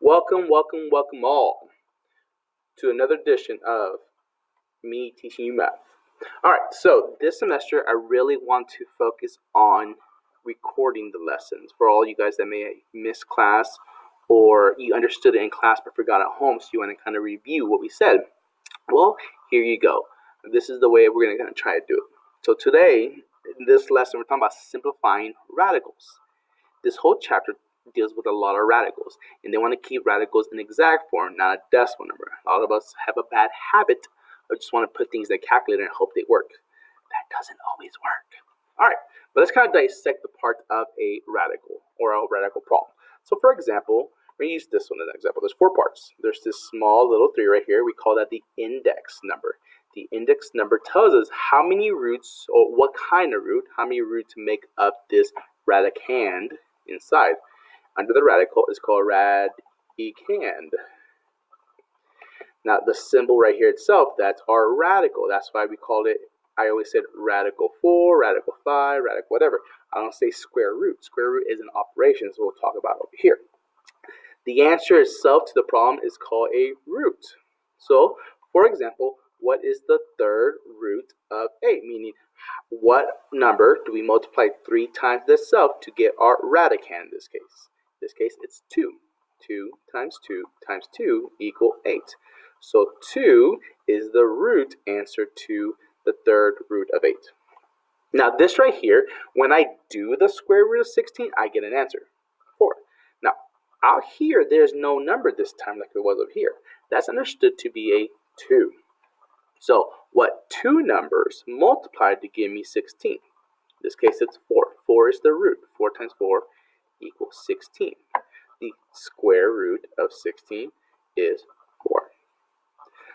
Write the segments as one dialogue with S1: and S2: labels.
S1: Welcome all to another edition of me teaching you math. Alright, so this semester I really want to focus on recording the lessons for all you guys that may miss class or you understood it in class but forgot at home, so you want to kind of review what we said. Well, here you go. This is the way we're going to try to do it. So today, in this lesson, we're talking about simplifying radicals. This whole chapter deals with a lot of radicals, and they want to keep radicals in exact form, not a decimal number. A lot of us have a bad habit of just want to put things in a calculator and hope they work. That doesn't always work. All right, but let's kind of dissect the parts of a radical or a radical problem. So for example, we're going to use this one as an example. There's 4 parts. There's this small little 3 right here. We call that the index number. The index number tells us how many roots, or what kind of root, how many roots make up this radicand inside. Under the radical is called radicand. Now the symbol right here itself, that's our radical. That's why we called it, I always said radical 4, radical 5, radical whatever. I don't say square root. Square root is an operation, so we'll talk about over here. The answer itself to the problem is called a root. So, for example, what is the third root of 8? Meaning, what number do we multiply 3 times itself to get our radicand in this case? In this case, it's 2. 2 times 2 times 2 equal 8. So 2 is the root answer to the third root of 8. Now this right here, when I do the square root of 16, I get an answer, 4. Now, out here, there's no number this time like it was over here. That's understood to be a 2. So what 2 numbers multiplied to give me 16? In this case, it's 4. 4 is the root. 4 times 4 equals 16. The square root of 16 is 4.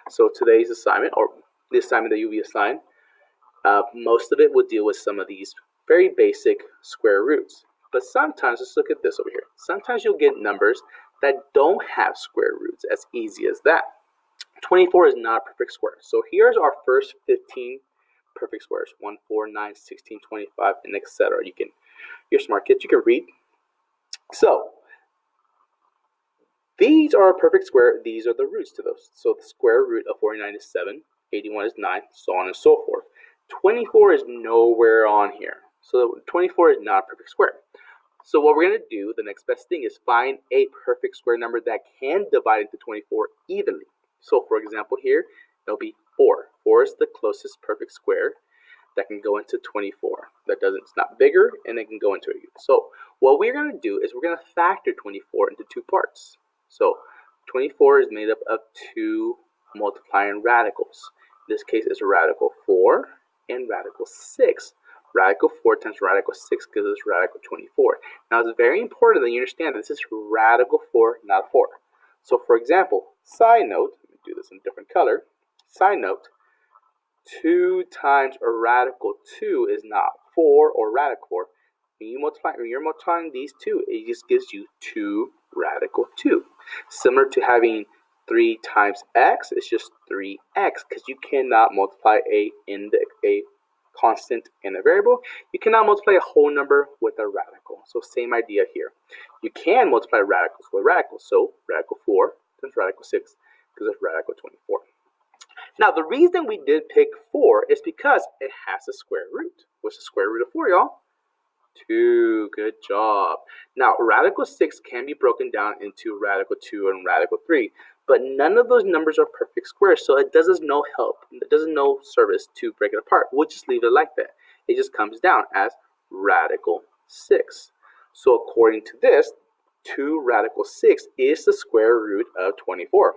S1: So today's assignment, or the assignment that you'll be assigned, most of it will deal with some of these very basic square roots. But sometimes, let's look at this over here. Sometimes you'll get numbers that don't have square roots, as easy as that. 24 is not a perfect square. So here's our first 15 perfect squares. 1, 4, 9, 16, 25, and etc. You're smart kids, you can read. So these are a perfect square. These are the roots to those. So the square root of 49 is 7, 81 is 9, so on and so forth. 24 is nowhere on here. So 24 is not a perfect square. So what we're going to do, the next best thing, is find a perfect square number that can divide into 24 evenly. So for example here, it'll be 4. 4 is the closest perfect square that can go into 24. It's not bigger, and it can go into it. So what we're going to do is we're going to factor 24 into 2 parts. So 24 is made up of 2 multiplying radicals. In this case, it's radical 4 and radical 6. Radical 4 times radical 6 gives us radical 24. Now, it's very important that you understand that this is radical 4, not 4. So, for example, side note, let me do this in a different color. Side note, 2 times a radical 2 is not 4 or radical 4. When you're multiplying these 2, it just gives you 2 radical 2. Similar to having 3 times x, it's just 3x, because you cannot multiply a constant and a variable. You cannot multiply a whole number with a radical. So same idea here. You can multiply radicals with radicals. So radical 4 times radical 6 gives us radical 24. Now the reason we did pick 4 is because it has a square root. What's the square root of 4, y'all? 2. Good job. Now, radical 6 can be broken down into radical 2 and radical 3, but none of those numbers are perfect squares, so it does us no help. It does us no service to break it apart. We'll just leave it like that. It just comes down as radical 6. So according to this, 2 radical 6 is the square root of 24.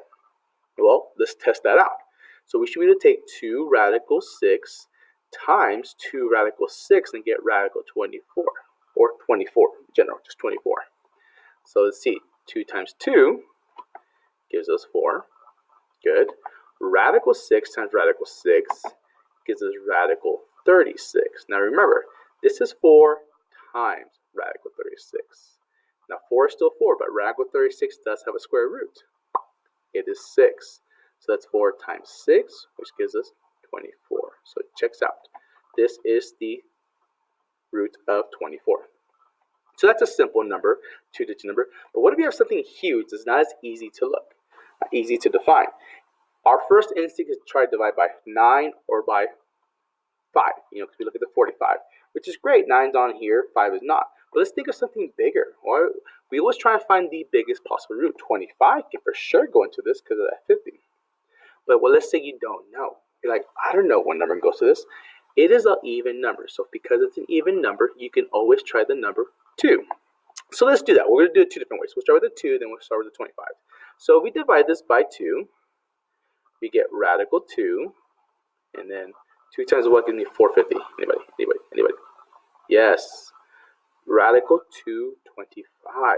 S1: Well, let's test that out. So we should be able to take 2 radical 6 times 2 radical 6 and get radical 24, or 24 in general, just 24. So let's see, 2 times 2 gives us 4. Good. Radical 6 times radical 6 gives us radical 36. Now remember, this is 4 times radical 36. Now 4 is still 4, but radical 36 does have a square root. It is 6. So that's 4 times 6, which gives us 24. So it checks out. This is the root of 24. So that's a simple number, 2-digit number. But what if you have something huge that's not as easy to look, not easy to define? Our first instinct is to try to divide by 9 or by 5, because we look at the 45, which is great. 9's on here, 5 is not. But let's think of something bigger. Or we always try to find the biggest possible root. 25 can for sure go into this because of that 50. But let's say you don't know. You're like, I don't know what number goes to this. It is an even number. So because it's an even number, you can always try the number 2. So let's do that. We're going to do it 2 different ways. We'll start with the 2, then we'll start with the 25. So we divide this by 2. We get radical 2. And then 2 times what gives me 450? Anybody? Yes. Radical 225.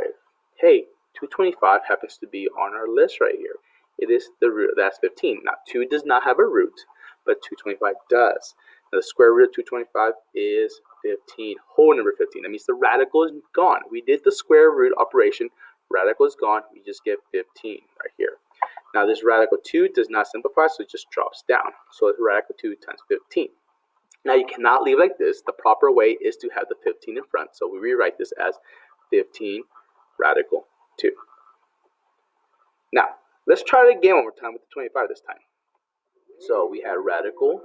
S1: Hey, 225 happens to be on our list right here. It is the root, that's 15. Now, 2 does not have a root, but 225 does. Now, the square root of 225 is 15, whole number 15. That means the radical is gone. We did the square root operation. Radical is gone. We just get 15 right here. Now, this radical 2 does not simplify, so it just drops down. So it's radical 2 times 15. Now, you cannot leave like this. The proper way is to have the 15 in front. So we rewrite this as 15 radical 2. Now, let's try it again one more time with the 25 this time. So we had radical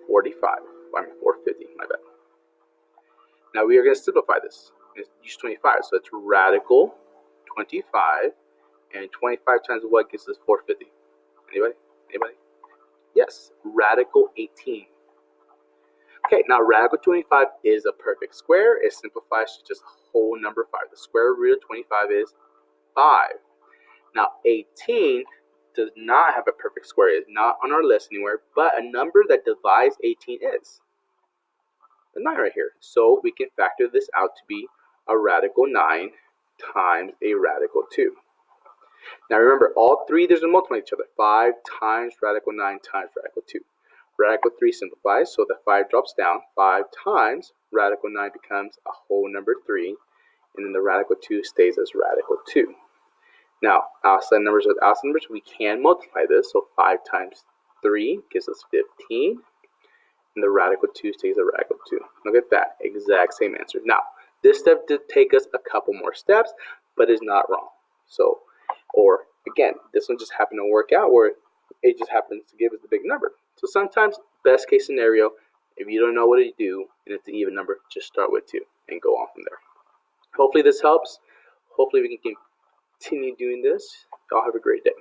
S1: 450, my bad. Now we are going to simplify this. Use 25, so it's radical 25, and 25 times what gives us 450? Anybody? Yes, radical 18. Okay, now radical 25 is a perfect square. It simplifies to just whole number 5. The square root of 25 is 5. Now 18 does not have a perfect square. It is not on our list anywhere, but a number that divides 18 is the 9 right here. So we can factor this out to be a radical 9 times a radical 2. Now remember, all three there's a multiply each other. 5 times radical 9 times radical 2. Radical 3 simplifies, so the 5 drops down. 5 times radical 9 becomes a whole number 3, and then the radical 2 stays as radical 2. Now, outside numbers with outside numbers, we can multiply this. So 5 times 3 gives us 15, and the radical 2 stays a radical 2. Look at that, exact same answer. Now, this step did take us a couple more steps, but it's not wrong. So, or again, this one just happened to work out where it just happens to give us the big number. So sometimes, best case scenario, if you don't know what to do and it's an even number, just start with 2 and go on from there. Hopefully this helps. Hopefully we can continue doing this. Y'all have a great day.